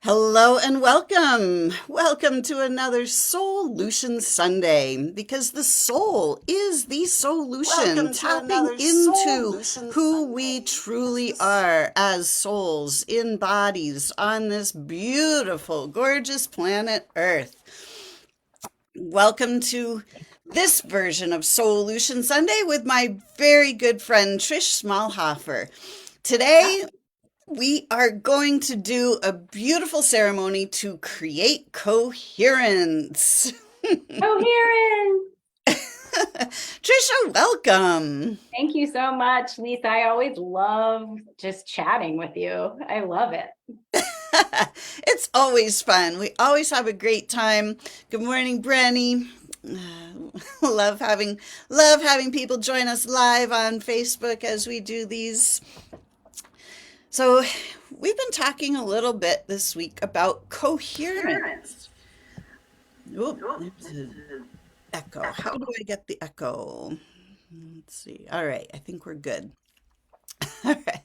Hello and welcome. Welcome to another Solution Sunday because the soul is the solution, Welcome to tapping another into Solution who we Sunday because truly are as souls in bodies on this beautiful, gorgeous planet Earth. Welcome to this version of Solution Sunday with my very good friend Trish Schmalhofer. Today, we are going to do a beautiful ceremony to create coherence. Coherence. Trisha, welcome. Thank you so much, Lisa. I always love just chatting with you. I love it. It's always fun. We always have a great time. Good morning, Brenny. Love having people join us live on Facebook as we do these. So, we've been talking a little bit this week about coherence. Oh, there's an echo. How do I get the echo? Let's see. All right, I think we're good. All right.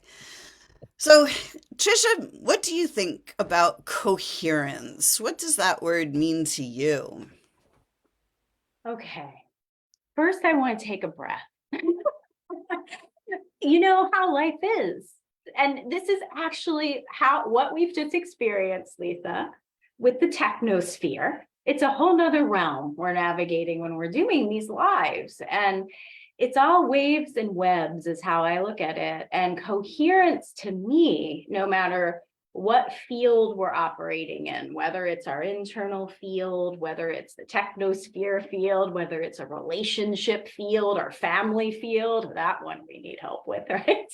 So, Trisha, what do you think about coherence? What does that word mean to you? Okay. First, I want to take a breath. You know how life is. And this is actually what we've just experienced, Lisa, with the technosphere. It's a whole nother realm we're navigating when we're doing these lives. And it's all waves and webs is how I look at it. And coherence to me, no matter what field we're operating in, whether it's our internal field, whether it's the technosphere field, whether it's a relationship field or family field, that one we need help with, right?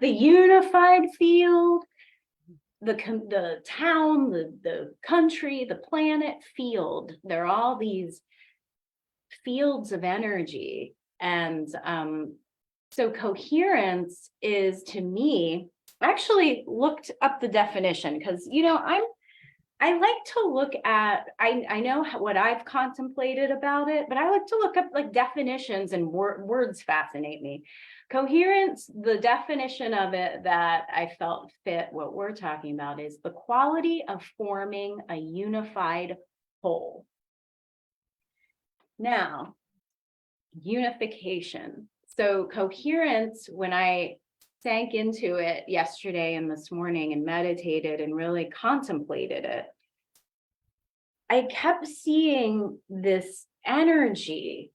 The unified field, the town, the country, the planet field, they're all these fields of energy. And so coherence is, to me, I actually looked up the definition because, I like to look at, I know what I've contemplated about it, but I like to look up like definitions, and words fascinate me. Coherence, the definition of it that I felt fit what we're talking about is the quality of forming a unified whole. Now, unification. So coherence, when I sank into it yesterday and this morning and meditated and really contemplated it, I kept seeing this energy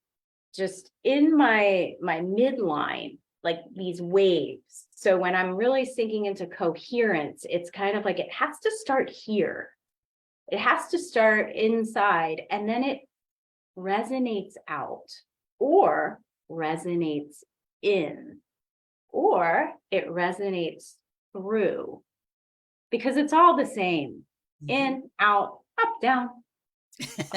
just in my midline, like these waves. So when I'm really sinking into coherence, it's kind of like it has to start here. It has to start inside, and then it resonates out, or resonates in, or it resonates through, because it's all the same. In, out, up, down,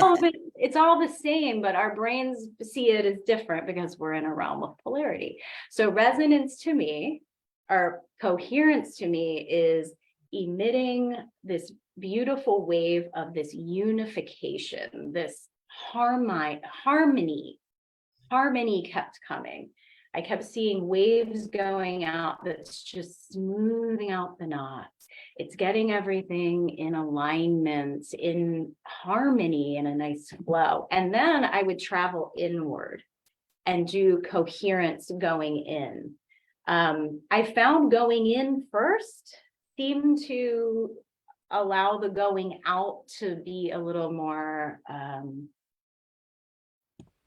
all of it, it's all the same, but our brains see it as different because we're in a realm of polarity. So resonance to me, or coherence to me, is emitting this beautiful wave of this unification, this harmony kept coming. I kept seeing waves going out that's just smoothing out the knots. It's getting everything in alignment, in harmony, in a nice flow. And then I would travel inward and do coherence going in. I found going in first seemed to allow the going out to be a little more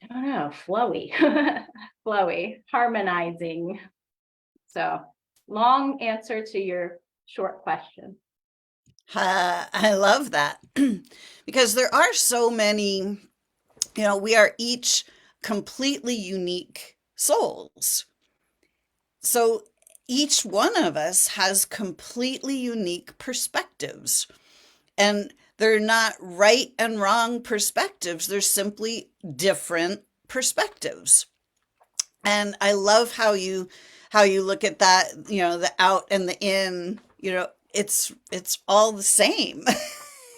I don't know, flowy, flowy, harmonizing. So long answer to your short question. I love that because there are so many, we are each completely unique souls. So each one of us has completely unique perspectives. And they're not right and wrong perspectives. They're simply different perspectives. And I love how you look at that, the out and the in, it's all the same.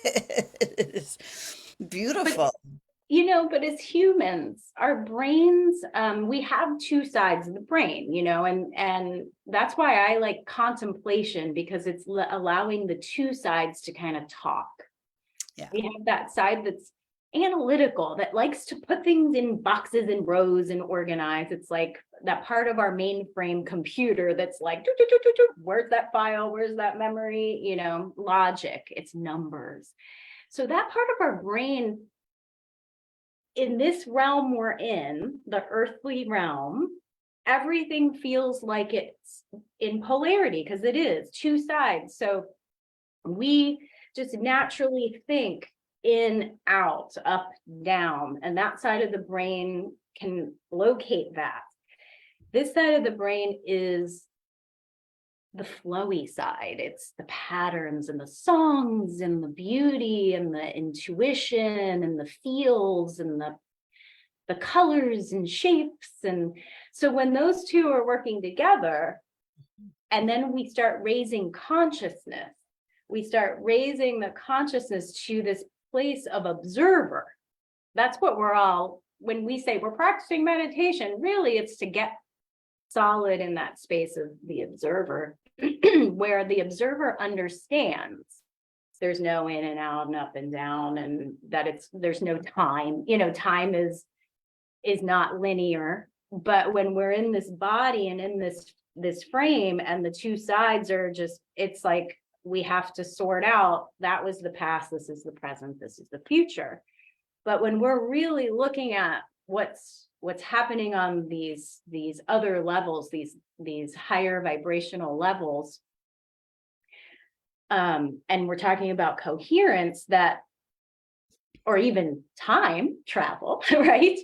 It is But beautiful. But as humans, our brains, we have two sides of the brain, and that's why I like contemplation, because it's allowing the two sides to kind of talk. Yeah. We have that side that's analytical, that likes to put things in boxes and rows and organize. It's like that part of our mainframe computer that's like, doo, doo, doo, doo, doo. Where's that file? Where's that memory? Logic, it's numbers. So that part of our brain, in this realm we're in, the earthly realm, everything feels like it's in polarity, because it is two sides. So we just naturally think in, out, up, down, and that side of the brain can locate that. This side of the brain is the flowy side. It's the patterns and the songs and the beauty and the intuition and the feels and the colors and shapes. And so when those two are working together, and then we start raising consciousness, we start raising the consciousness to this place of observer. That's what we're all, when we say we're practicing meditation, really it's to get solid in that space of the observer, where the observer understands there's no in and out and up and down, and that there's no time. Time is not linear. But when we're in this body and in this frame, and the two sides are just, it's like we have to sort out, that was the past, this is the present, this is the future. But when we're really looking at what's happening on these other levels, these higher vibrational levels, and we're talking about coherence, that, or even time travel, right?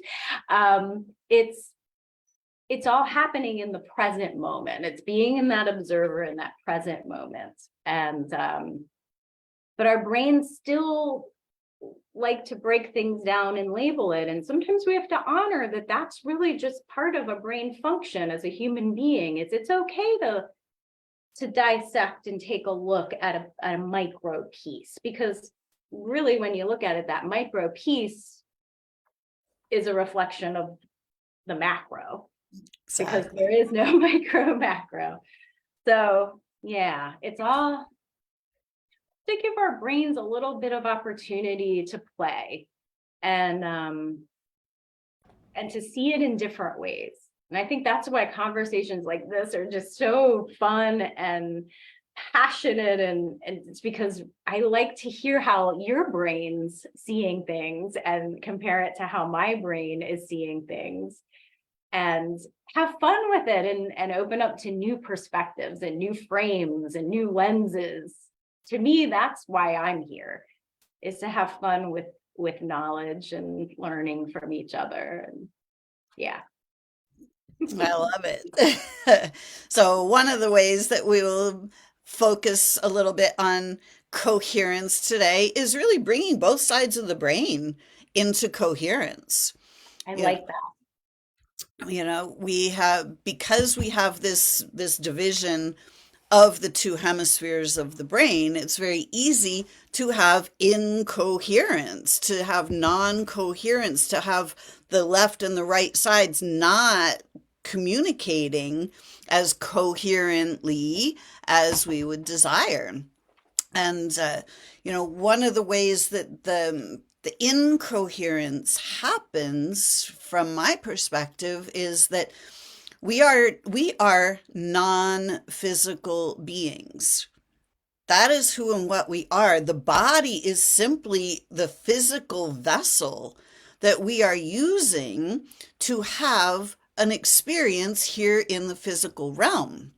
It's all happening in the present moment. It's being in that observer in that present moment. And but our brains still like to break things down and label it. And sometimes we have to honor that that's really just part of a brain function as a human being. It's okay to dissect and take a look at a micro piece, because really when you look at it, that micro piece is a reflection of the macro. Because there is no micro macro. So yeah, it's all to give our brains a little bit of opportunity to play and to see it in different ways. And I think that's why conversations like this are just so fun and passionate, and it's because I like to hear how your brain's seeing things and compare it to how my brain is seeing things, and have fun with it, and open up to new perspectives and new frames and new lenses. To me, that's why I'm here, is to have fun with knowledge and learning from each other. And yeah. I love it. So one of the ways that we will focus a little bit on coherence today is really bringing both sides of the brain into coherence. I You know, like because we have this division of the two hemispheres of the brain, it's very easy to have incoherence, to have non-coherence, to have the left and the right sides not communicating as coherently as we would desire. And one of the ways that the incoherence happens, from my perspective, is that we are non-physical beings. That is who and what we are. The body is simply the physical vessel that we are using to have an experience here in the physical realm.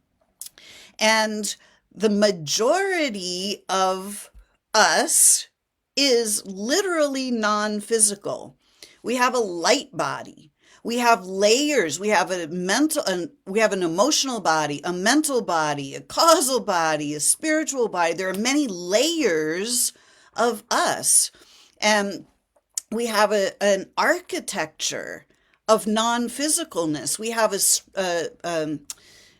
And the majority of us is literally non-physical. We have a light body. We have layers. We have we have an emotional body, a mental body, a causal body, a spiritual body. There are many layers of us. And we have an architecture of non-physicalness. We have a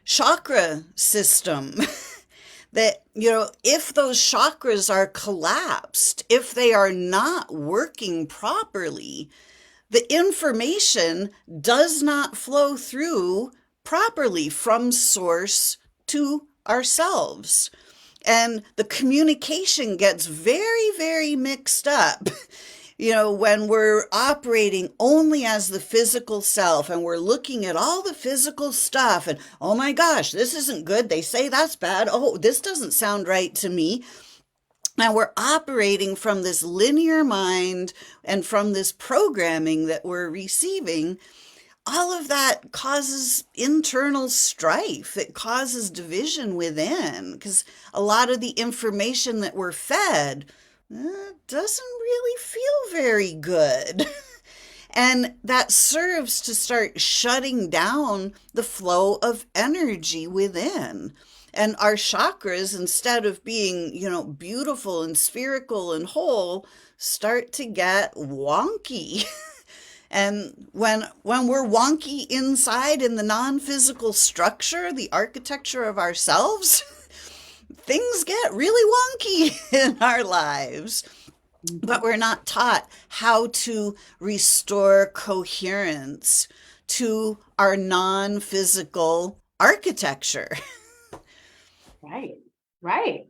chakra system that, if those chakras are collapsed, if they are not working properly, the information does not flow through properly from source to ourselves. And the communication gets very, very mixed up. When we're operating only as the physical self and we're looking at all the physical stuff and, oh my gosh, this isn't good. They say that's bad. Oh, this doesn't sound right to me. And we're operating from this linear mind and from this programming that we're receiving. All of that causes internal strife. It causes division within because a lot of the information that we're fed doesn't really feel very good. And that serves to start shutting down the flow of energy within. And our chakras, instead of being, beautiful and spherical and whole, start to get wonky. And when we're wonky inside in the non-physical structure, the architecture of ourselves, things get really wonky in our lives. But we're not taught how to restore coherence to our non-physical architecture. Right, right.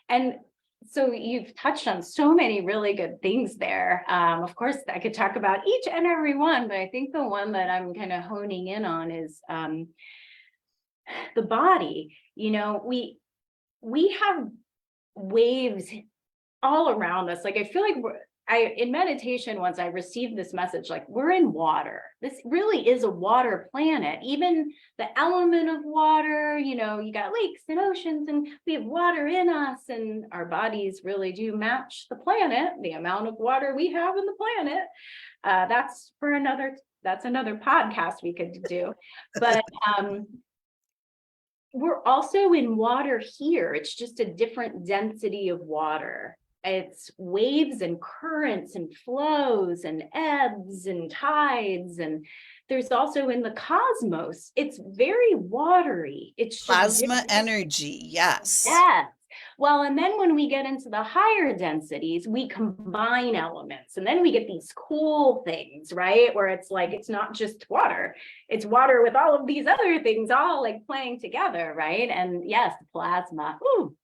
And so you've touched on so many really good things there. Of course, I could talk about each and every one, but I think the one that I'm kind of honing in on is the body. We have waves all around us. Like, I feel like in meditation, once I received this message, like, we're in water. This really is a water planet. Even the element of water, you got lakes and oceans, and we have water in us, and our bodies really do match the planet, the amount of water we have in the planet. That's another podcast we could do. But we're also in water here. It's just a different density of water. It's waves and currents and flows and ebbs and tides. And there's also in the cosmos, it's very watery. It's just Plasma energy, yes. Yes. Well, and then when we get into the higher densities, we combine elements, and then we get these cool things, right? Where it's like, it's not just water, it's water with all of these other things all like playing together, right? And yes, plasma. Ooh.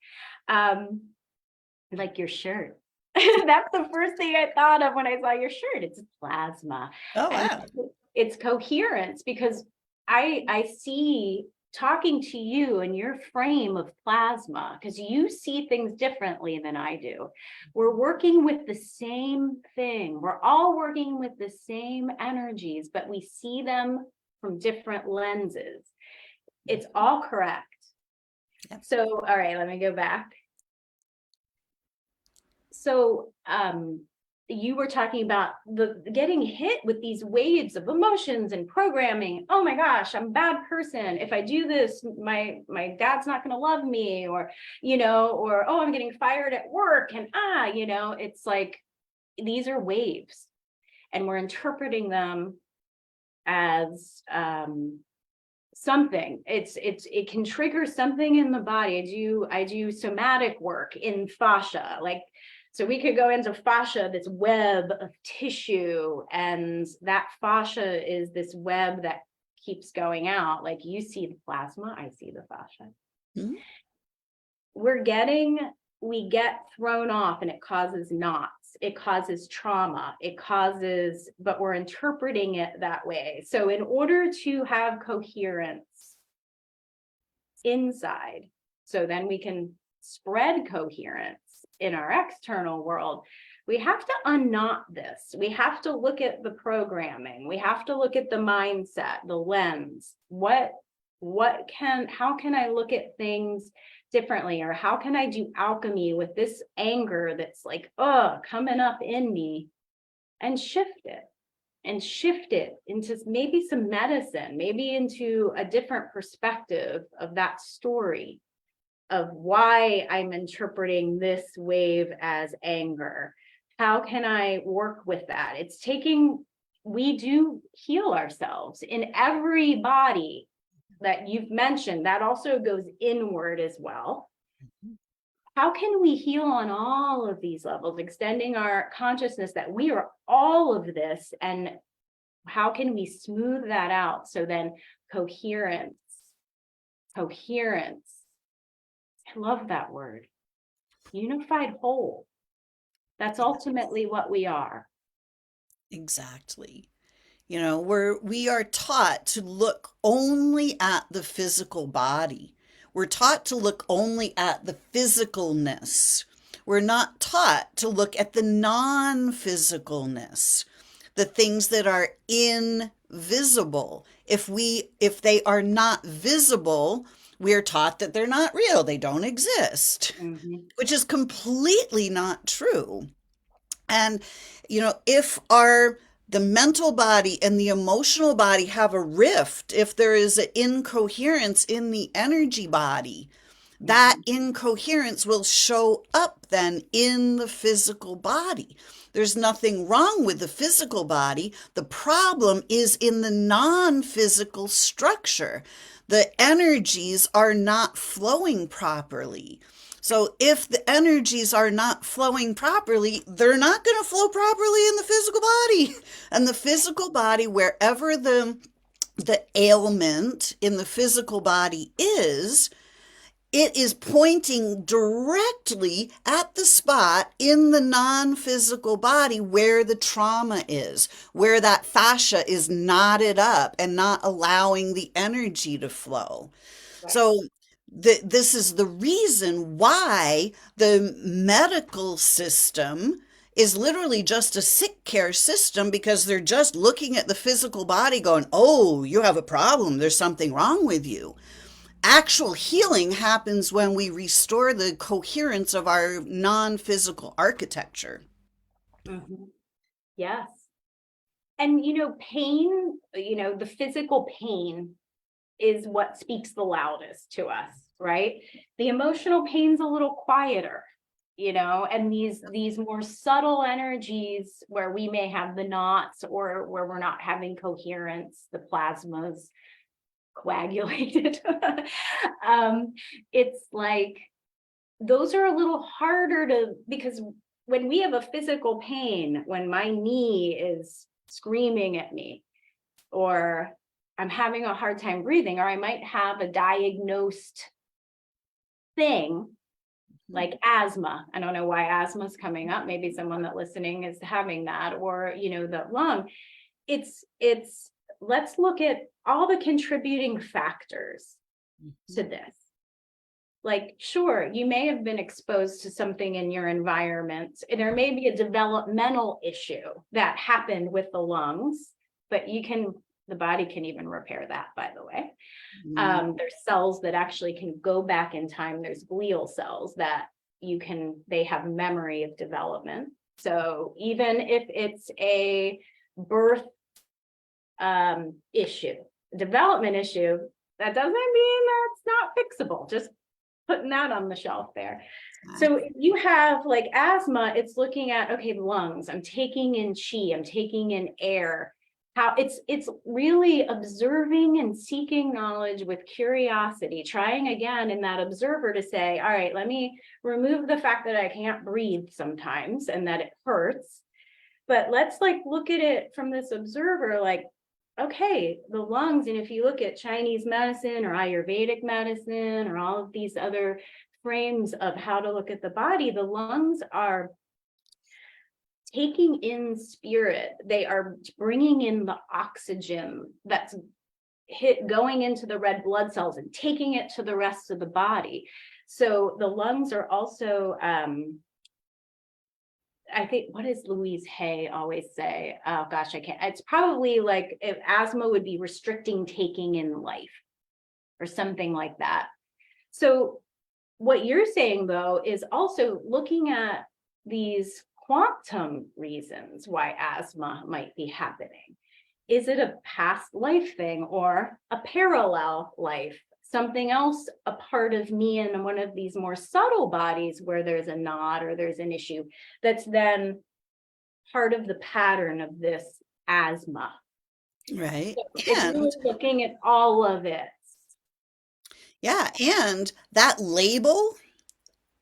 Like your shirt. That's the first thing I thought of when I saw your shirt. It's plasma. Oh, wow. And it's coherence, because I see talking to you and your frame of plasma, because you see things differently than I do. We're working with the same thing. We're all working with the same energies, but we see them from different lenses. It's all correct. Yep. So, all right, let me go back. So you were talking about the getting hit with these waves of emotions and programming. Oh my gosh, I'm a bad person. If I do this, my dad's not going to love me, or, or, oh, I'm getting fired at work. And, it's like, these are waves, and we're interpreting them as something. It can trigger something in the body. I do somatic work in fascia, like, so we could go into fascia, this web of tissue, and that fascia is this web that keeps going out. Like, you see the plasma, I see the fascia. Mm-hmm. We get thrown off, and it causes knots, it causes trauma, but we're interpreting it that way. So in order to have coherence inside, so then we can spread coherence in our external world, we have to unknot this. We have to look at the programming. We have to look at the mindset, the lens. How can I look at things differently? Or how can I do alchemy with this anger that's like, coming up in me, and shift it into maybe some medicine, maybe into a different perspective of that story, of why I'm interpreting this wave as anger. How can I work with that? We do heal ourselves in every body that you've mentioned. That also goes inward as well. How can we heal on all of these levels, extending our consciousness that we are all of this, and how can we smooth that out? So then coherence, coherence. I love that word. Unified whole. That's ultimately what we are. Exactly. We are taught to look only at the physical body. We're taught to look only at the physicalness. We're not taught to look at the non-physicalness, the things that are invisible. If they are not visible, we are taught that they're not real, they don't exist, Mhm. which is completely not true. And, if the mental body and the emotional body have a rift, if there is an incoherence in the energy body, that Mhm. incoherence will show up then in the physical body. There's nothing wrong with the physical body. The problem is in the non physical structure. The energies are not flowing properly. So if the energies are not flowing properly, they're not going to flow properly in the physical body. And the physical body, wherever the ailment in the physical body is, it is pointing directly at the spot in the non-physical body where the trauma is, where that fascia is knotted up and not allowing the energy to flow. Right. So this is the reason why the medical system is literally just a sick care system, because they're just looking at the physical body going, oh, you have a problem. There's something wrong with you. Actual healing happens when we restore the coherence of our non-physical architecture. Mhm. Yes. And pain, the physical pain is what speaks the loudest to us, right? The emotional pain's a little quieter, and these more subtle energies where we may have the knots or where we're not having coherence, the plasmas coagulated. um, it's like those are a little harder to, because when we have a physical pain, when my knee is screaming at me, or I'm having a hard time breathing, or I might have a diagnosed thing like asthma. I don't know why asthma is coming up. Maybe someone that listening is having that, or the lung. It's let's look at all the contributing factors to this. Like, sure, you may have been exposed to something in your environment, and there may be a developmental issue that happened with the lungs, but the body can even repair that, by the way. Mhm. There's cells that actually can go back in time. There's glial cells that they have memory of development. So even if it's a birth issue, development issue, that doesn't mean that's not fixable. Just putting that on the shelf there. So if you have like asthma, it's looking at, okay, lungs, I'm taking in chi, I'm taking in air. How it's really observing and seeking knowledge with curiosity, trying again in that observer to say, all right, let me remove the fact that I can't breathe sometimes and that it hurts. But let's like look at it from this observer, like, okay, the lungs, and if you look at Chinese medicine or Ayurvedic medicine or all of these other frames of how to look at the body, the lungs are taking in spirit. They are bringing in the oxygen that's going into the red blood cells and taking it to the rest of the body. So the lungs are also I think, what does Louise Hay always say? Oh gosh, I can't. It's probably like if asthma would be restricting taking in life or something like that. So what you're saying though is also looking at these quantum reasons why asthma might be happening. Is it a past life thing or a parallel life? Something else, a part of me in one of these more subtle bodies where there's a knot or there's an issue that's then part of the pattern of this asthma. Right. So it's really And looking at all of it. yeah, and that label,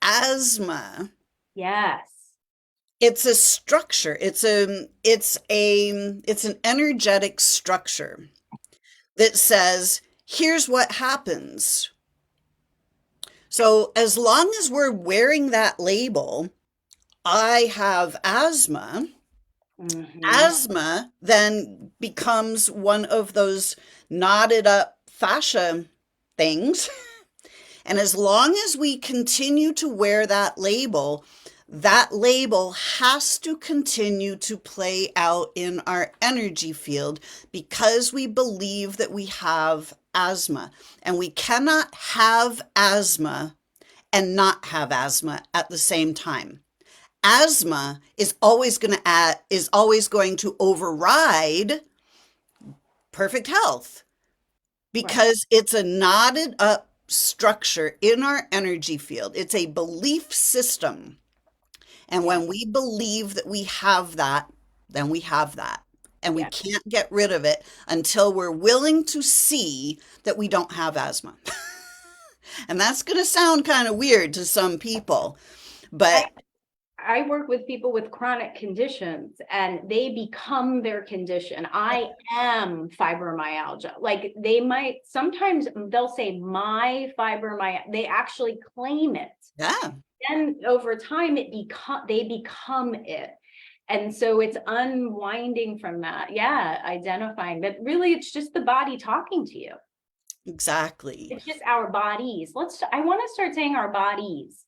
asthma, Yes. It's a structure. It's an energetic structure that says, here's what happens. So as long as we're wearing that label, I have asthma, Mhm. asthma then becomes one of those knotted up fascia things. And as long as we continue to wear that label has to continue to play out in our energy field because we believe that we have asthma. And we cannot have asthma and not have asthma at the same time. Asthma is always going to override perfect health Right. because it's a knotted up structure in our energy field. It's a belief system. And Yeah. when we believe that we have that, then we have that. And we Yeah. can't get rid of it until we're willing to see that we don't have asthma. And that's going to sound kind of weird to some people, I but I work with people with chronic conditions and they become their condition. I am fibromyalgia. Like they might sometimes they'll say my fibromyalgia, they actually claim it. yeah, And over time they become it. And so it's unwinding from that. Yeah, identifying that really it's just the body talking to you. exactly. It's just our bodies. I want to start saying our bodies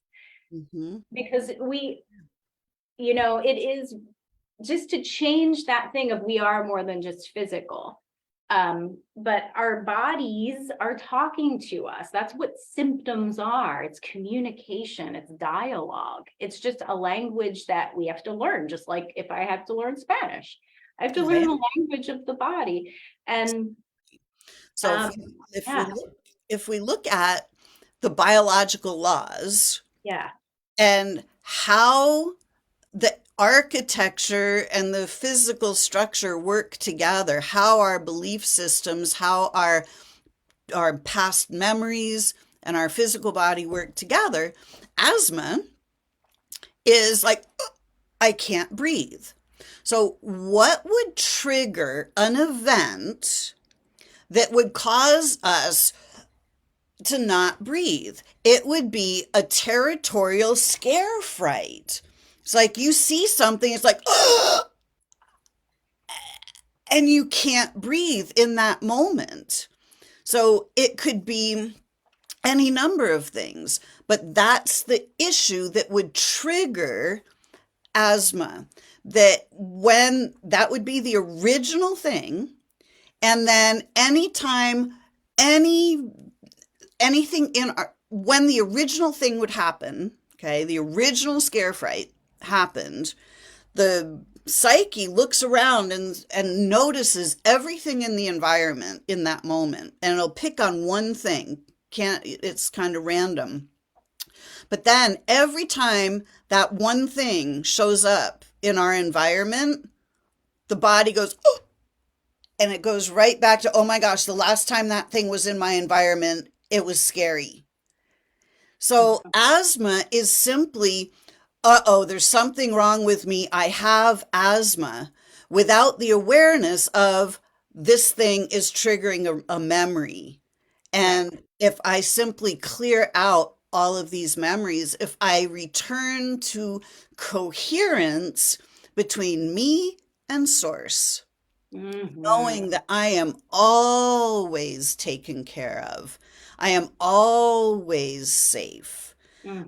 Hmm. because it is just to change that thing of we are more than just physical. But our bodies are talking to us. That's what symptoms are. It's communication, it's dialogue. It's just a language that we have to learn, just like if I have to learn Spanish. I have to learn Right? the language of the body. And So um, if we yeah, look if we look at the biological laws yeah. and how the architecture and the physical structure work together, how our belief systems, how our past memories and our physical body work together, asthma is like, "Oh, I can't breathe." So, what would trigger an event that would cause us to not breathe? It would be a territorial scare fright. It's like you see something, it's like, oh, and you can't breathe in that moment. So it could be any number of things, but that's the issue that would trigger asthma. That would be the original thing. And then anytime any anything in our when the original thing would happen, okay, the original scare fright happened, the psyche looks around and notices everything in the environment in that moment, and it'll pick on one thing. Can't It's kind of random. But then every time that one thing shows up in our environment, the body goes, oh, and it goes right back to, oh my gosh, the last time that thing was in my environment, it was scary. So asthma is simply, uh-oh, there's something wrong with me. I have asthma without the awareness of this thing is triggering a memory. Right. And if I simply clear out all of these memories, if I return to coherence between me and source, Hmm. knowing that I am always taken care of, I am always safe.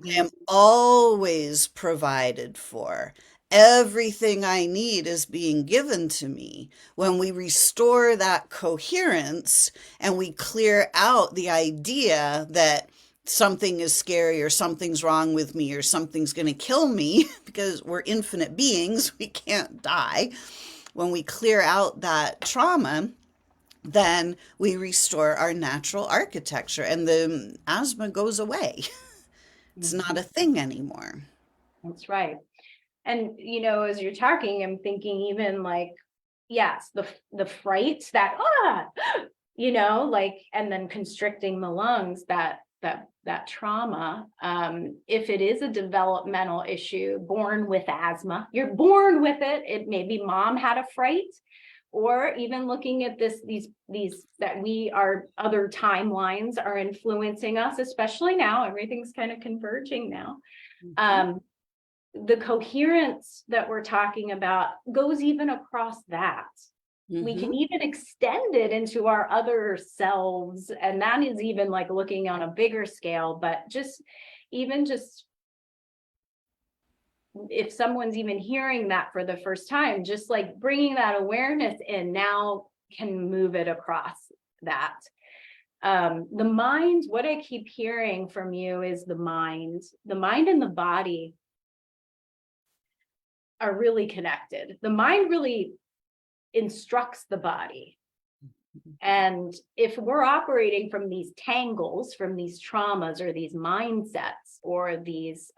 I Hmm. am always provided for. Everything I need is being given to me. When we restore that coherence and we clear out the idea that something is scary or something's wrong with me or something's going to kill me because we're infinite beings, we can't die. When we clear out that trauma, then we restore our natural architecture and the asthma goes away. It's not a Hmm. thing anymore. That's right. And as you're talking, I'm thinking even like, yes, the fright that like, and then constricting the lungs, that trauma, if it is a developmental issue, born with asthma, you're born with it. It maybe mom had a fright, or even looking at these that we are other timelines are influencing us, especially now, everything's kind of converging now. The coherence that we're talking about goes even across that. We can even extend it into our other selves, and that is even like looking on a bigger scale. But just if someone's even hearing that for the first time, just like bringing that awareness in now can move it across that. The mind, what I keep hearing from you is the mind and the body are really connected. The mind really instructs the body. And if we're operating from these tangles, from these traumas or these mindsets or these,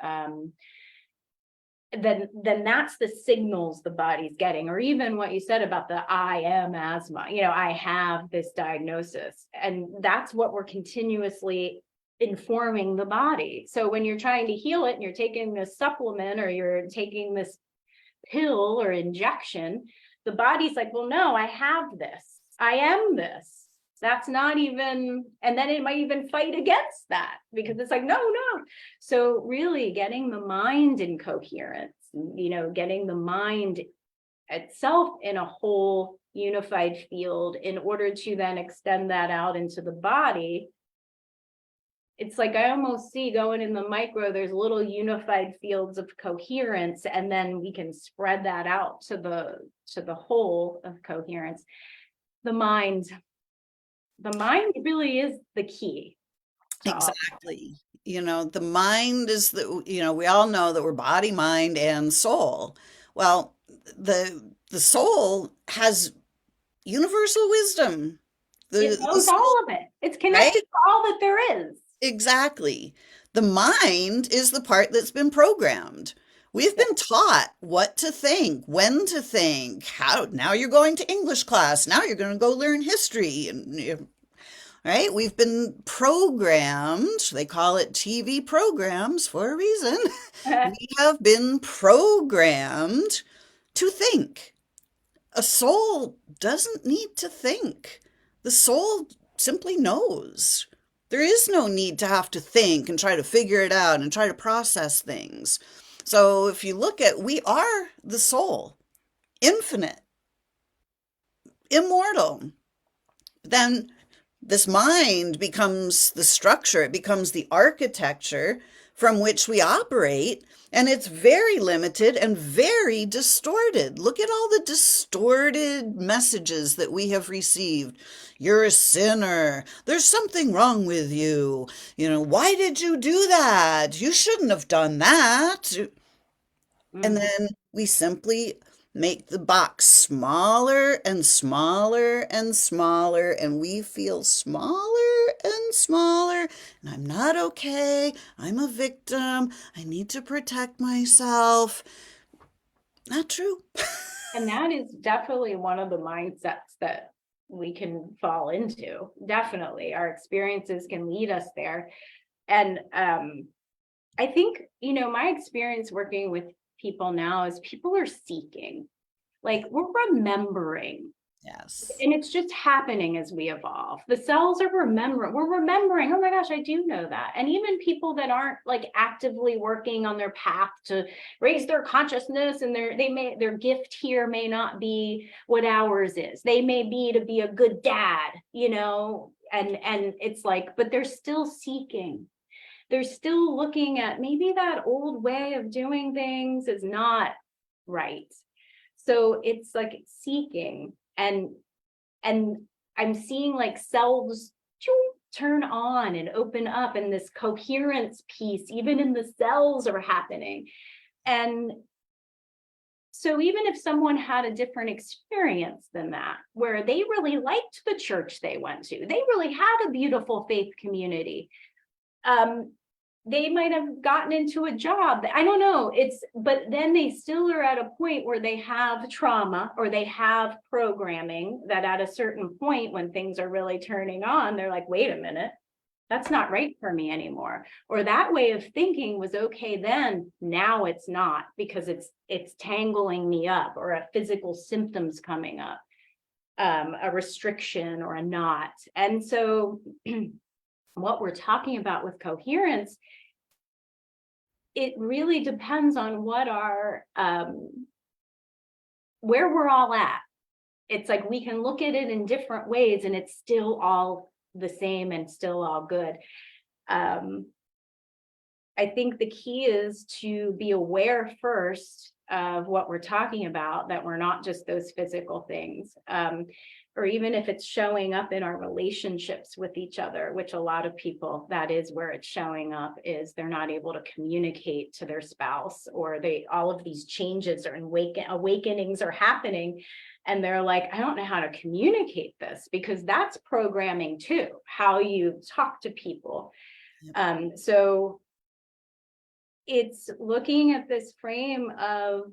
then that's the signals the body's getting. Or even what you said about the I am asthma, I have this diagnosis, and that's what we're continuously informing the body. So when you're trying to heal it and you're taking this supplement or you're taking this pill or injection, the body's like, well, no, I have this. I am this. That's not even, and then it might even fight against that because it's like, no. So really getting the mind in coherence, getting the mind itself in a whole unified field in order to then extend that out into the body. It's like I almost see going in the micro, there's little unified fields of coherence, and then we can spread that out to the whole of coherence. The mind really is the key. Exactly. The mind is we all know that we're body, mind, and soul. Well, the soul has universal wisdom. It knows all of it. It's Right? connected to all that there is. Exactly. The mind is the part that's been programmed. We've been taught what to think, when to think, how. Now you're going to English class. Now you're going to go learn history. And right? We've been programmed. They call it TV programs for a reason. We have been programmed to think. A soul doesn't need to think. The soul simply knows. There is no need to have to think and try to figure it out and try to process things. So if you look at, we are the soul, infinite, immortal. Then this mind becomes the structure, it becomes the architecture from which we operate, and it's very limited and very distorted. Look at all the distorted messages that we have received. You're a sinner. There's something wrong with you. Why did you do that? You shouldn't have done that. And then we simply make the box smaller and smaller and smaller, and we feel smaller and smaller. And I'm not okay. I'm a victim. I need to protect myself. Not true. And that is definitely one of the mindsets that we can fall into. Definitely. Our experiences can lead us there. And I think, my experience working with people now is people are seeking, like we're remembering. Yes. And it's just happening as we evolve. The cells are we're remembering, oh my gosh, I do know that. And even people that aren't like actively working on their path to raise their consciousness, and their gift here may not be what ours is. They may be to be a good dad, and it's like, but they're still seeking. They're still looking at maybe that old way of doing things is not right. So it's like seeking, and I'm seeing like selves turn on and open up, and this coherence piece, even in the cells, are happening. And so even if someone had a different experience than that, where they really liked the church they went to, they really had a beautiful faith community, they might have gotten into a job. I don't know. But then they still are at a point where they have trauma or they have programming that at a certain point when things are really turning on, they're like, wait a minute, That's not right for me anymore. Or that way of thinking was okay then, now it's not, because it's tangling me up, or a physical symptom's coming up, a restriction or a knot. And so what we're talking about with coherence, it really depends on what our where we're all at. It's like we can look at it in different ways and it's still all the same and still all good. I think the key is to be aware first of what we're talking about, that we're not just those physical things. Or even if it's showing up in our relationships with each other, which a lot of people, that is where it's showing up, is they're not able to communicate to their spouse, or all of these changes or awakenings are happening. And they're like, I don't know how to communicate this, because that's programming too, how you talk to people. So it's looking at this frame of,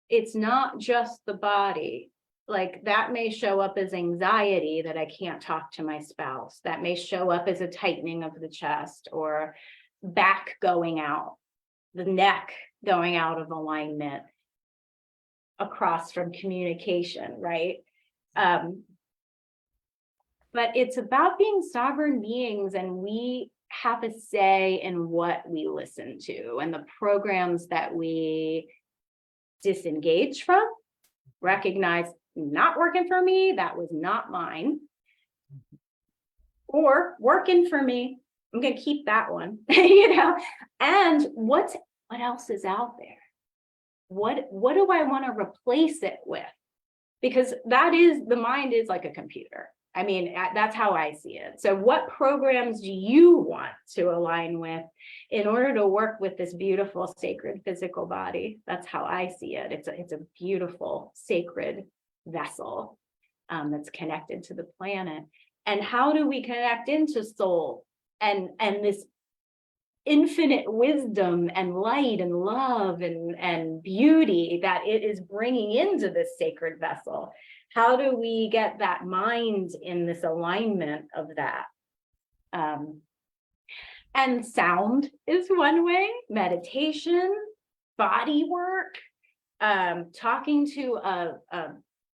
it's not just the body. Like that may show up as anxiety, that I can't talk to my spouse. That may show up as a tightening of the chest, or back going out, the neck going out of alignment, across from communication, right? But it's about being sovereign beings, and we have a say in what we listen to, and the programs that we disengage from, recognize not working for me, that was not mine, or working for me, I'm going to keep that one, and what else is out there? What do I want to replace it with? Because the mind is like a computer. I mean, that's how I see it. So what programs do you want to align with in order to work with this beautiful, sacred physical body? That's how I see it. It's a beautiful, sacred vessel that's connected to the planet. And how do we connect into soul and this infinite wisdom and light and love and beauty that it is bringing into this sacred vessel? How do we get that mind in this alignment of that? And sound is one way, meditation, body work, talking to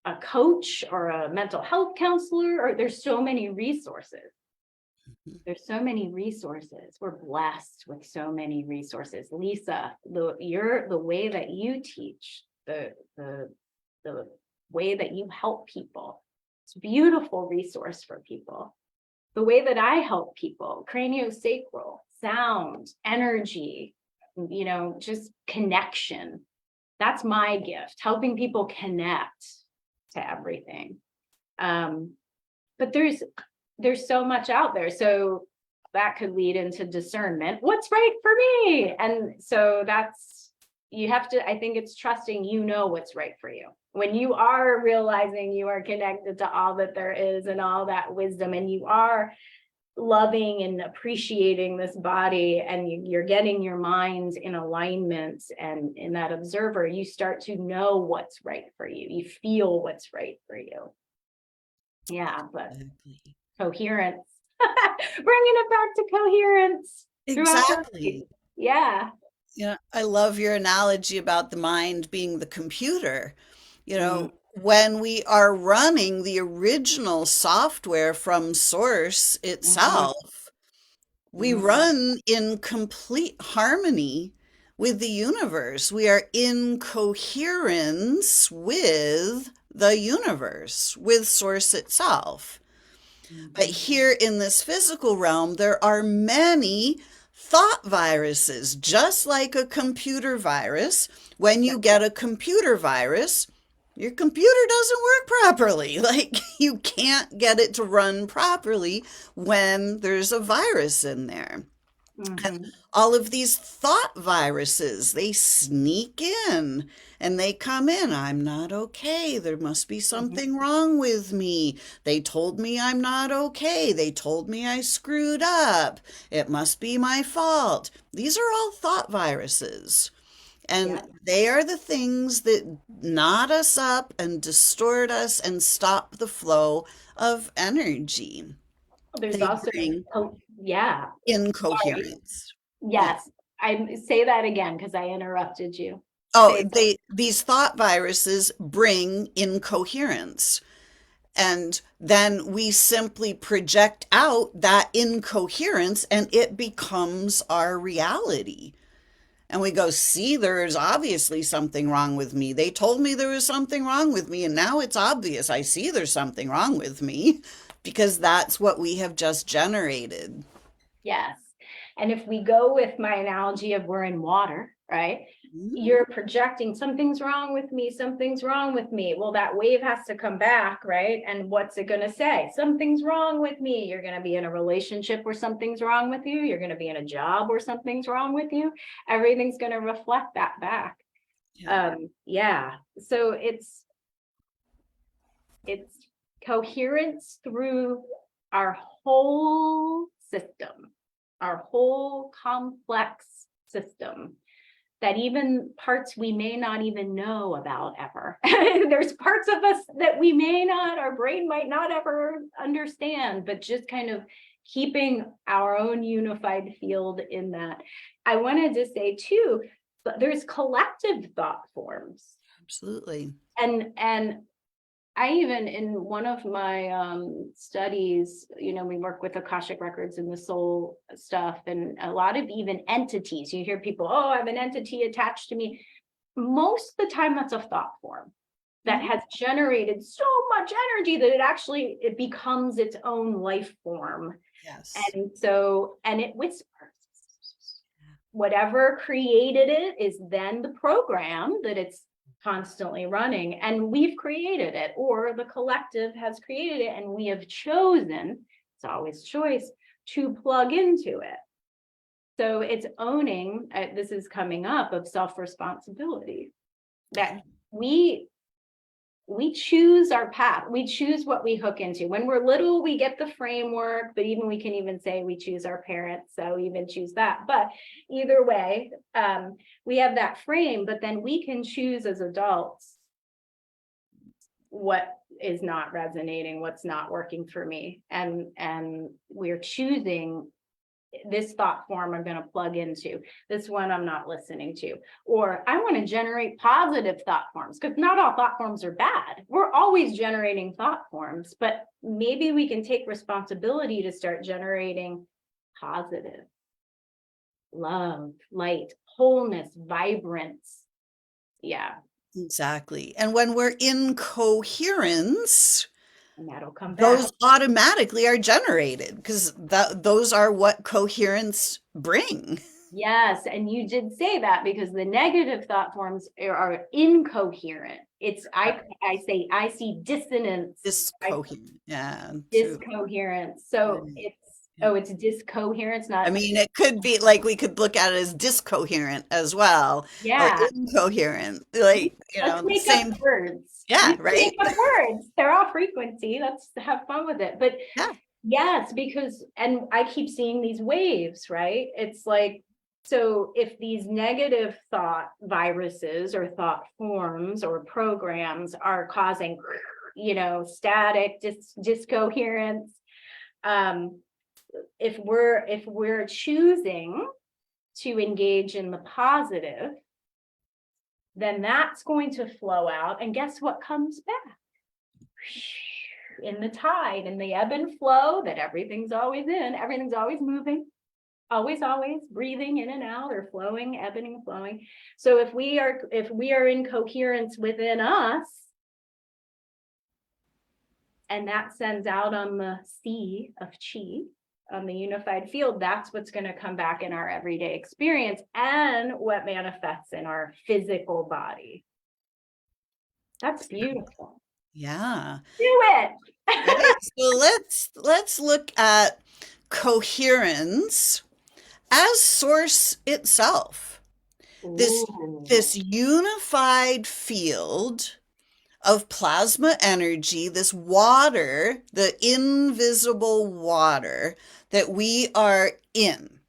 a coach or a mental health counselor, or there's so many resources. There's so many resources. We're blessed with so many resources. Lisa, the way that you teach, the way that you help people, it's a beautiful resource for people. The way that I help people, craniosacral, sound, energy, just connection. That's my gift, helping people connect to everything. But there's so much out there. So that could lead into discernment. What's right for me? And so you have to, I think it's trusting, what's right for you. When you are realizing you are connected to all that there is and all that wisdom, and you are loving and appreciating this body, and you're getting your mind in alignment and in that observer, you start to know what's right for you. You feel what's right for you. Yeah, but coherence, bringing it back to coherence. Exactly. Yeah. I love your analogy about the mind being the computer. Mm. When we are running the original software from source Mhm. itself, we Mhm. run in complete harmony with the universe. We are in coherence with the universe, with source itself. But Mhm. here in this physical realm, there are many thought viruses, just like a computer virus. When Yeah. you get a computer virus, your computer doesn't work properly. Like you can't get it to run properly when there's a virus in there. And Mhm. all of these thought viruses, they sneak in and they come in. I'm not okay. There must be Mhm. something wrong with me. They told me I'm not okay. They told me I screwed up. It must be my fault. These are all thought viruses. And Yeah. they are the things that knot us up and distort us and stop the flow of energy. There's They also bring, Yeah. Sorry. Incoherence. Yeah. Yes. I say that again because I interrupted you. Oh, Say, these thought viruses bring incoherence. And then we simply project out that incoherence and it becomes our reality. And we go, see, there is obviously something wrong with me. They told me there was something wrong with me, and now it's obvious. I see there's something wrong with me because that's what we have just generated. yes. And if we go with my analogy of we're in water, right? You're projecting something's wrong with me, something's wrong with me. Well, that wave has to come back, right? And what's it going to say? Something's wrong with me. You're going to be in a relationship where something's wrong with you. You're going to be in a job where something's wrong with you. Everything's going to reflect that back. Yeah. Yeah. So it's coherence through our whole system, our whole complex system, that even parts we may not even know about ever. There's parts of us that we may not, our brain might not ever understand, but just kind of keeping our own unified field in that. I wanted to say too, there's collective thought forms. Absolutely. And I even, in one of my studies, we work with Akashic records and the soul stuff, and a lot of even entities. You hear people, oh, I have an entity attached to me. Most of the time, that's a thought form that has generated so much energy that it becomes its own life form. Yes. And it whispers. Whatever created it is then the program that it's constantly running, and we've created it, or the collective has created it, and we have chosen, it's always choice, to plug into it. So it's owning, this is coming up, of self-responsibility, that we choose our path. We choose what we hook into. When we're little, we get the framework, but even we can even say we choose our parents. So even choose that. But either way, we have that frame, but then we can choose as adults what is not resonating, what's not working for me. And we're choosing this thought form I'm going to plug into, this one I'm not listening to, or I want to generate positive thought forms, because not all thought forms are bad. We're always generating thought forms, but maybe we can take responsibility to start generating positive love, light, wholeness, vibrance. Yeah. Exactly. And when we're in coherence, And that'll come back. those automatically are generated because those are what coherence bring. Yes, and you did say that, because the negative thought forms are incoherent. I see dissonance, Discoherent. Yeah, true. discoherence. So Right. it's discoherence, I not, mean, it could be like we could look at it as discoherent as well, or yeah. incoherent. Like, Let's the make up same. words. Yeah, We right? make up words. They're all frequency. Let's have fun with it. But Yeah. yes, because, and I keep seeing these waves, right? It's like, so if these negative thought viruses or thought forms or programs are causing, static discoherence, if we're choosing to engage in the positive, then that's going to flow out. And guess what comes back? In the tide, in the ebb and flow that everything's always in, everything's always moving, always breathing in and out, or flowing, ebbing and flowing. So if we are in coherence within us, and that sends out on the sea of chi, on the unified field, that's what's going to come back in our everyday experience and what manifests in our physical body. That's beautiful. Yeah. Do it. Right. So let's look at coherence as source itself. This Ooh. this unified field of plasma energy, this water, the invisible water that we are in.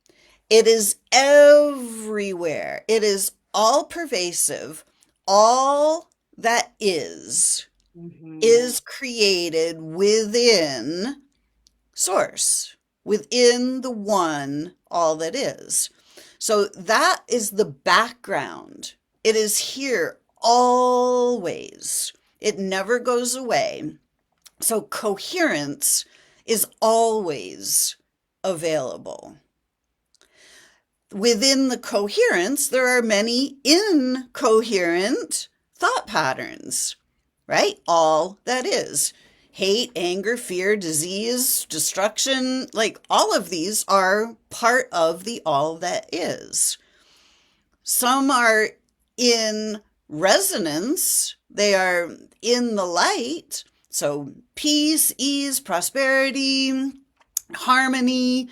It is everywhere. It is all pervasive. All that Mhm. is created within source. within the one, all that is. So that is the background. It is here always. It never goes away. So coherence is always available. Within the coherence, there are many incoherent thought patterns, right? All that is. Hate, anger, fear, disease, destruction, like all of these are part of the all that is. Some are in resonance, they are in the light. So peace, ease, prosperity, harmony,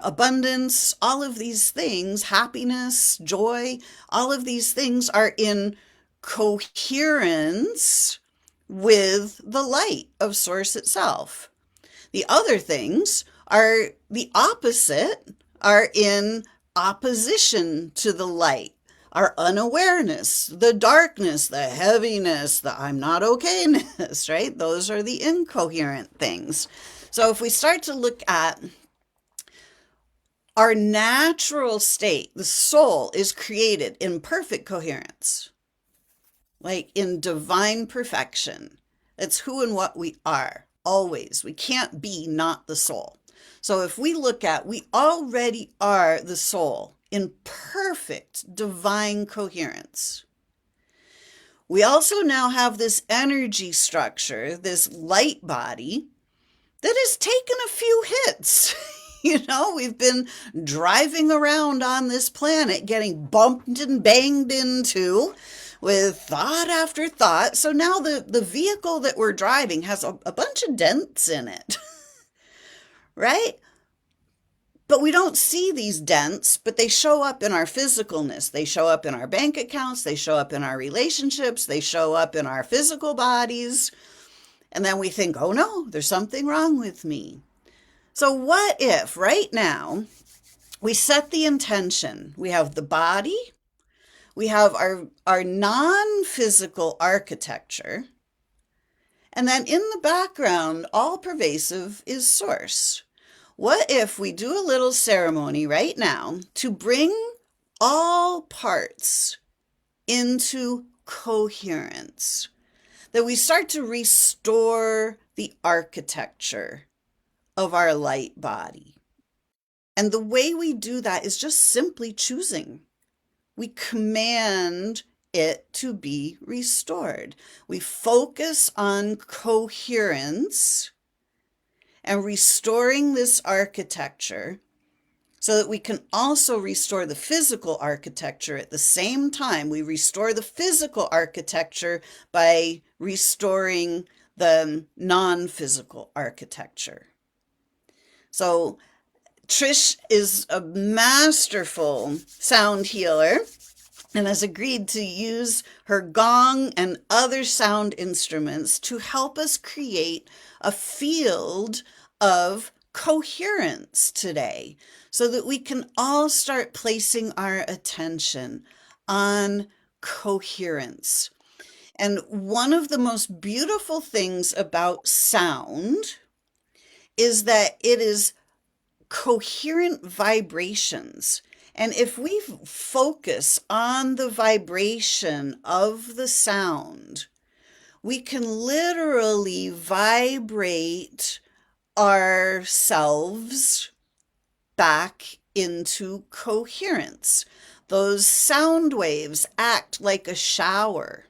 abundance, all of these things, happiness, joy, all of these things are in coherence with the light of Source itself. The other things are the opposite, are in opposition to the light. Our unawareness, the darkness, the heaviness, the I'm not okayness, right? Those are the incoherent things. So if we start to look at our natural state, the soul is created in perfect coherence, like in divine perfection. It's who and what we are, always. We can't be not the soul. So if we look at, we already are the soul in perfect divine coherence. We also now have this energy structure, this light body that has taken a few hits. We've been driving around on this planet, getting bumped and banged into with thought after thought. So now the vehicle that we're driving has a bunch of dents in it, right? But we don't see these dents, but they show up in our physicalness. They show up in our bank accounts. They show up in our relationships. They show up in our physical bodies. And then we think, oh no, there's something wrong with me. So what if right now we set the intention? We have the body, we have our non-physical architecture, and then in the background, all pervasive is Source. What if we do a little ceremony right now to bring all parts into coherence? That we start to restore the architecture of our light body. And the way we do that is just simply choosing. We command it to be restored. We focus on coherence and restoring this architecture so that we can also restore the physical architecture at the same time. We restore the physical architecture by restoring the non-physical architecture. So Trish is a masterful sound healer and has agreed to use her gong and other sound instruments to help us create a field of coherence today so that we can all start placing our attention on coherence. And one of the most beautiful things about sound is that it is coherent vibrations. And if we focus on the vibration of the sound, we can literally vibrate ourselves back into coherence. Those sound waves act like a shower.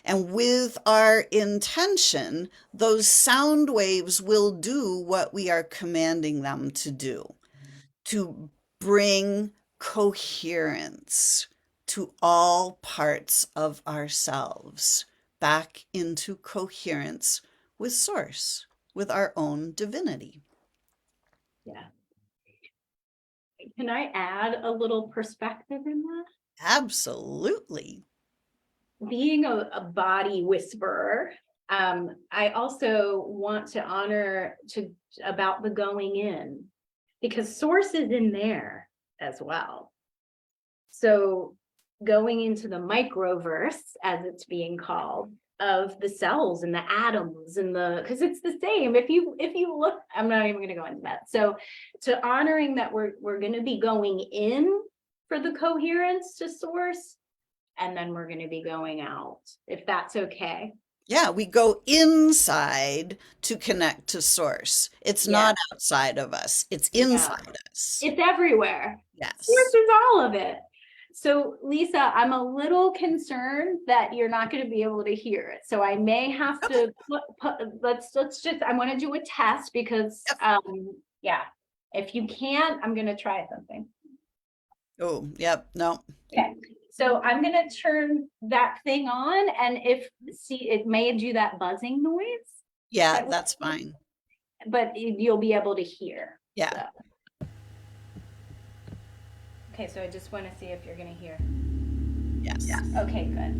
And with our intention, those sound waves will do what we are commanding them to do, to bring coherence to all parts of ourselves, back into coherence with Source, with our own divinity. Yeah. Can I add a little perspective in that? Absolutely. Being a body whisperer, I also want to honor about the going in, because Source is in there as well. So going into the microverse, as it's being called, of the cells and the atoms and because it's the same. If you look, I'm not even going to go into that. So to honoring that we're going to be going in for the coherence to source, and then we're going to be going out, if that's okay. Yeah, we go inside to connect to source. It's Yeah. not outside of us, it's Yeah. inside us. It's everywhere. Source Yes. is all of it. So Lisa, I'm a little concerned that you're not going to be able to hear it. So I may have Okay. to let's just, I want to do a test because, Yep. yeah, if you can't, I'm going to try something. Oh, yep. No. Okay. So I'm going to turn that thing on, and it may do that buzzing noise. Yeah, that's fine. But you'll be able to hear. Yeah. So. Okay, so I just want to see if you're going to hear. Yes. Okay, good.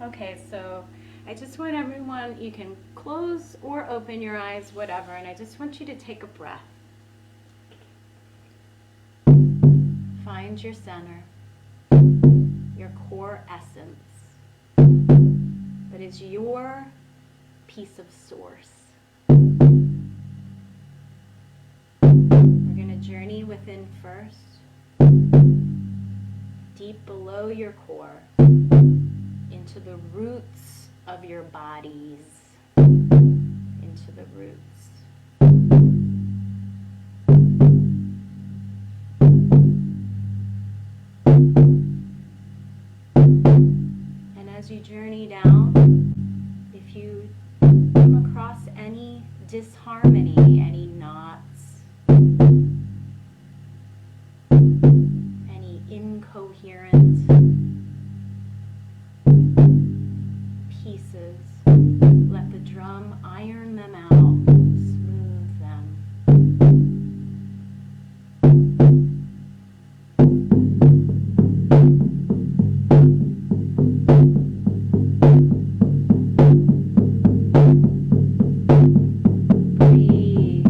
Okay, so I just want everyone, you can close or open your eyes, whatever, and I just want you to take a breath. Find your center, your core essence that is your piece of source. We're going to journey within first, deep below your core, into the roots of your bodies, into the roots. And as you journey down, if you come across any disharmony, any knots, any incoherent pieces, let the drum iron them out, smooth them. Breathe.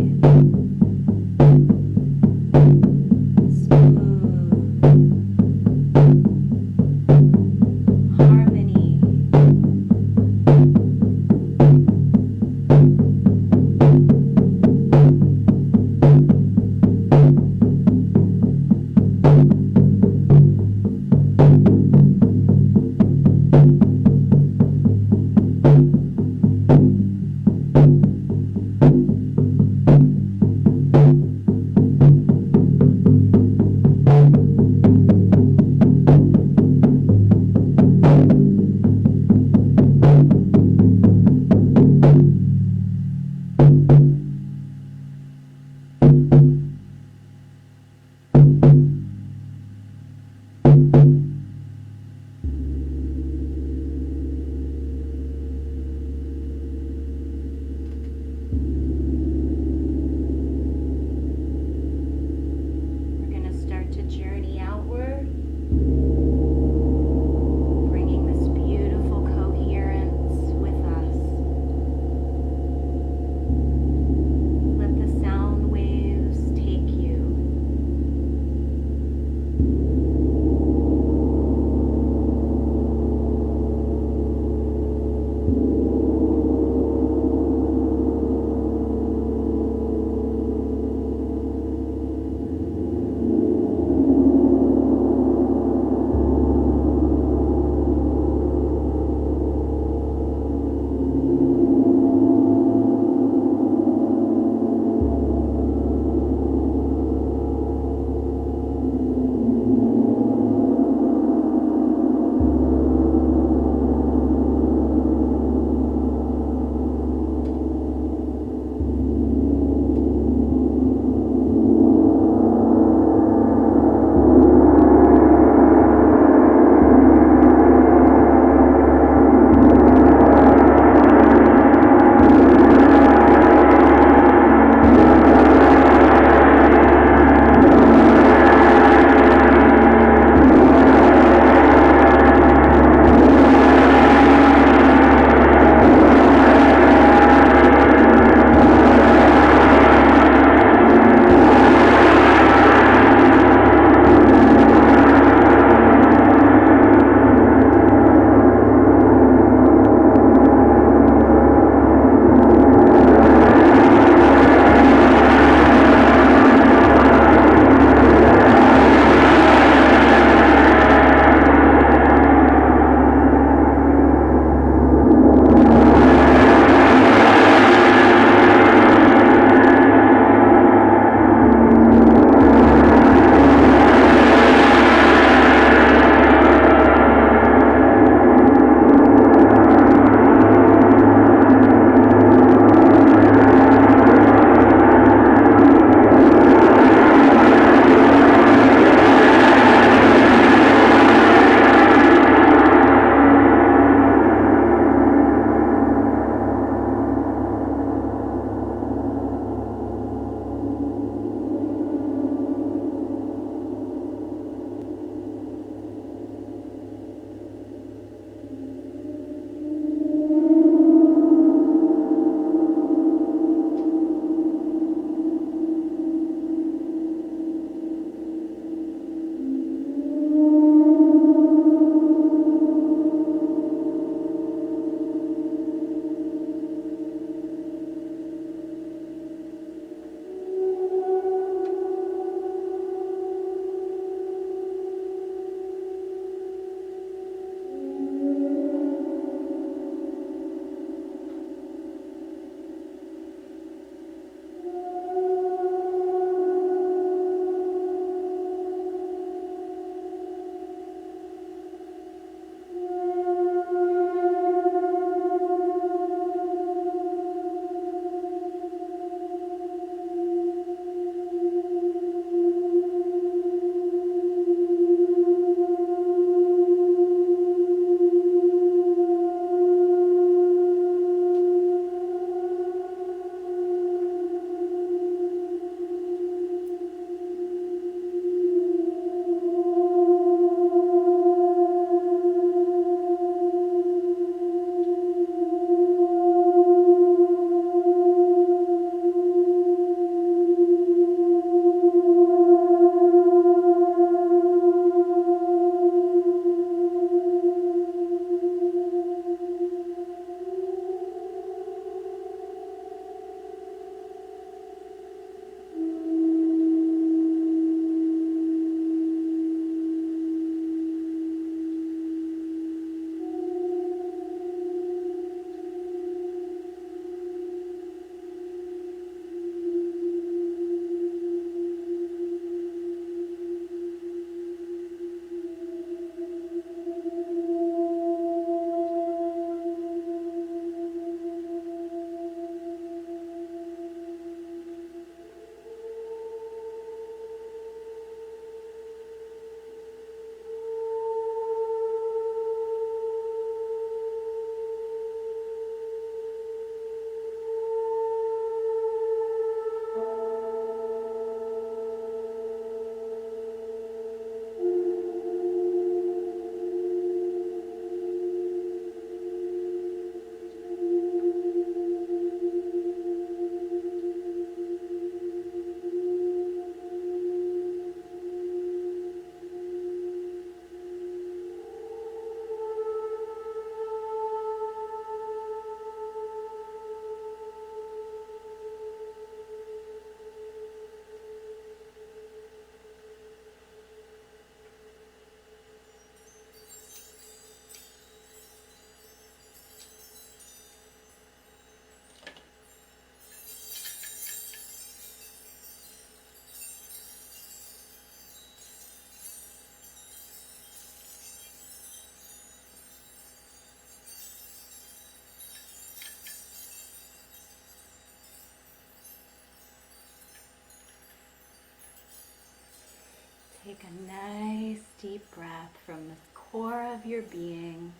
Take a nice deep breath from the core of your being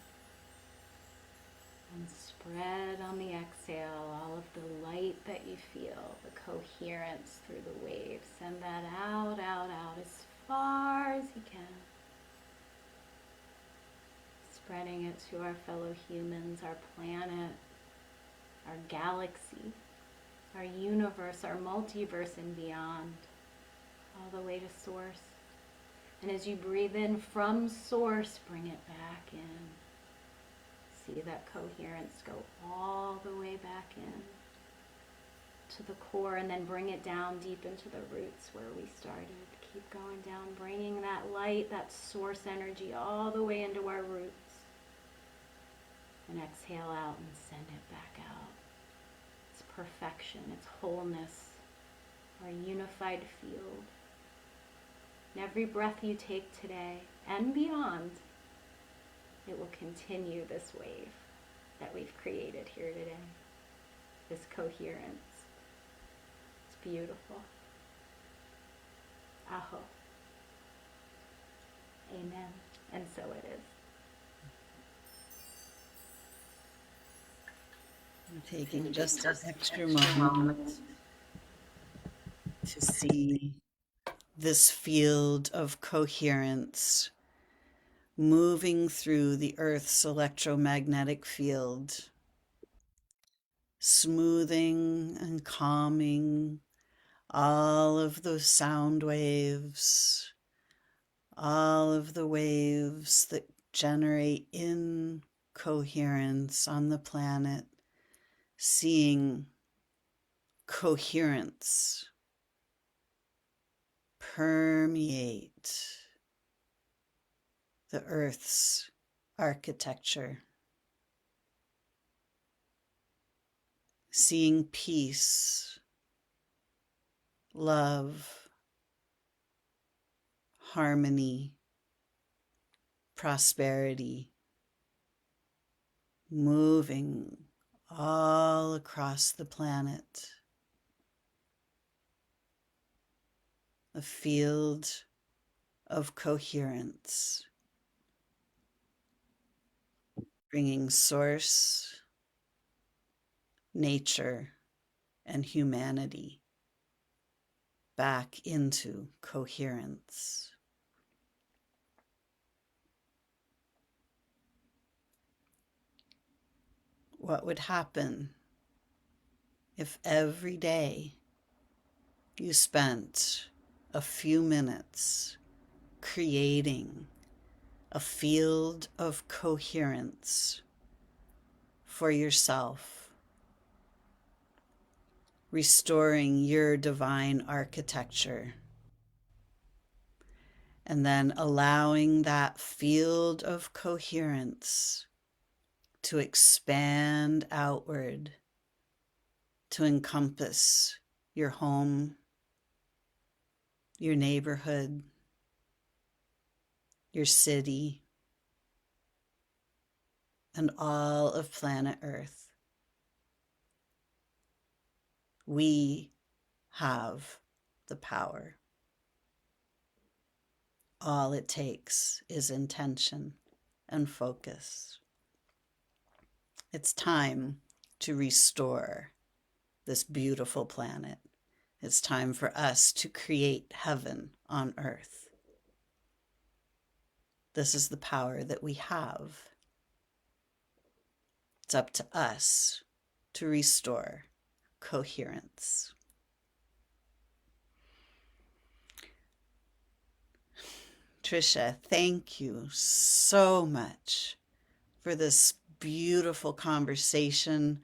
and spread on the exhale all of the light that you feel, the coherence through the waves. Send that out, out, out as far as you can. Spreading it to our fellow humans, our planet, our galaxy, our universe, our multiverse and beyond, all the way to source. And as you breathe in from source, bring it back in. See that coherence go all the way back in to the core, and then bring it down deep into the roots where we started. Keep going down, bringing that light, that source energy all the way into our roots. And exhale out and send it back out. It's perfection, it's wholeness, our unified field. And every breath you take today and beyond, it will continue this wave that we've created here today, this coherence. It's beautiful. Aho. Amen. And so it is. I'm taking just an extra moment to see this field of coherence moving through the Earth's electromagnetic field, smoothing and calming all of those sound waves, all of the waves that generate incoherence on the planet, seeing coherence permeate the Earth's architecture, seeing peace, love, harmony, prosperity, moving all across the planet. A field of coherence, bringing source, nature, and humanity back into coherence. What would happen if every day you spent a few minutes creating a field of coherence for yourself, restoring your divine architecture, and then allowing that field of coherence to expand outward to encompass your home, your neighborhood, your city, and all of planet Earth. We have the power. All it takes is intention and focus. It's time to restore this beautiful planet. It's time for us to create heaven on earth. This is the power that we have. It's up to us to restore coherence. Trisha, thank you so much for this beautiful conversation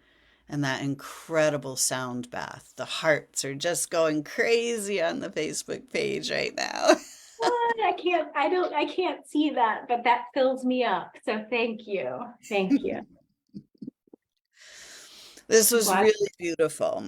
and that incredible sound bath. The hearts are just going crazy on the Facebook page right now. What? I can't see that, but that fills me up. So thank you. Thank you. This was Wow. really beautiful.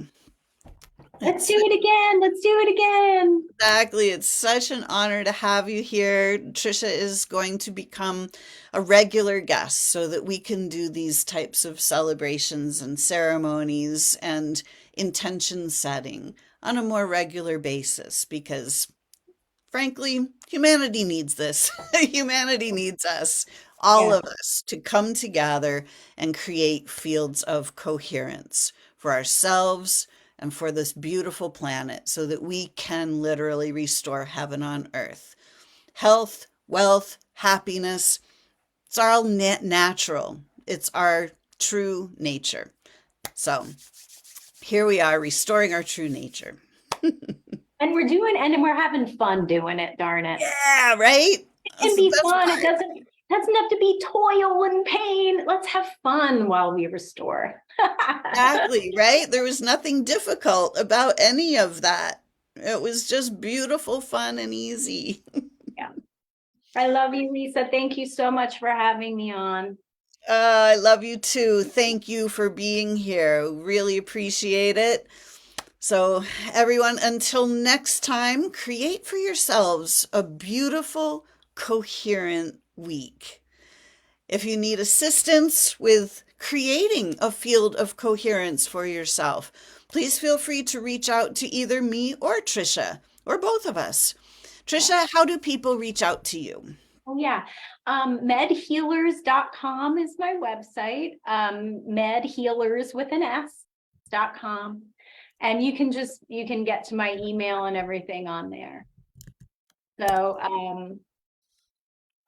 Let's do it again. Let's do it again. Exactly. It's such an honor to have you here. Trisha is going to become a regular guest so that we can do these types of celebrations and ceremonies and intention setting on a more regular basis, because frankly, humanity needs this. Humanity needs us, all Yeah. of us, to come together and create fields of coherence for ourselves and for this beautiful planet so that we can literally restore heaven on earth. Health, wealth, happiness, it's all natural. It's our true nature. So here we are restoring our true nature. And we're having fun doing it, darn it. Yeah, right? It That's can the be best fun. It part. doesn't have to be toil and pain. Let's have fun while we restore. Exactly, right? There was nothing difficult about any of that. It was just beautiful, fun, and easy. Yeah. I love you, Lisa. Thank you so much for having me on. I love you too. Thank you for being here. Really appreciate it. So, everyone, until next time, create for yourselves a beautiful, coherent week. If you need assistance with creating a field of coherence for yourself, please feel free to reach out to either me or Trisha, or both of us. Trisha, how do people reach out to you? Oh, yeah. Medhealers.com is my website. Medhealers with an S.com. And you can get to my email and everything on there. So,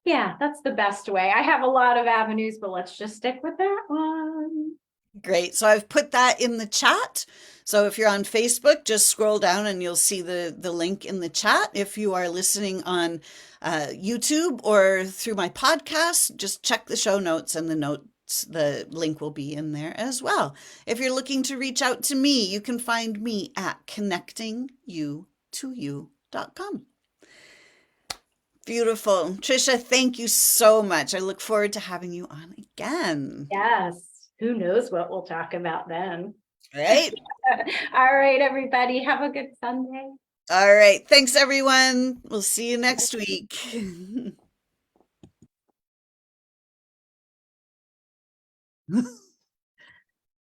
yeah, that's the best way. I have a lot of avenues, but let's just stick with that one. Great. So I've put that in the chat. So if you're on Facebook, just scroll down and you'll see the link in the chat. If you are listening on YouTube or through my podcast, just check the show notes and the link will be in there as well. If you're looking to reach out to me, you can find me at connectingyou2you.com. Beautiful. Trisha, thank you so much. I look forward to having you on again. Yes. Who knows what we'll talk about then? Right? All right, everybody. Have a good Sunday. All right. Thanks, everyone. We'll see you next week.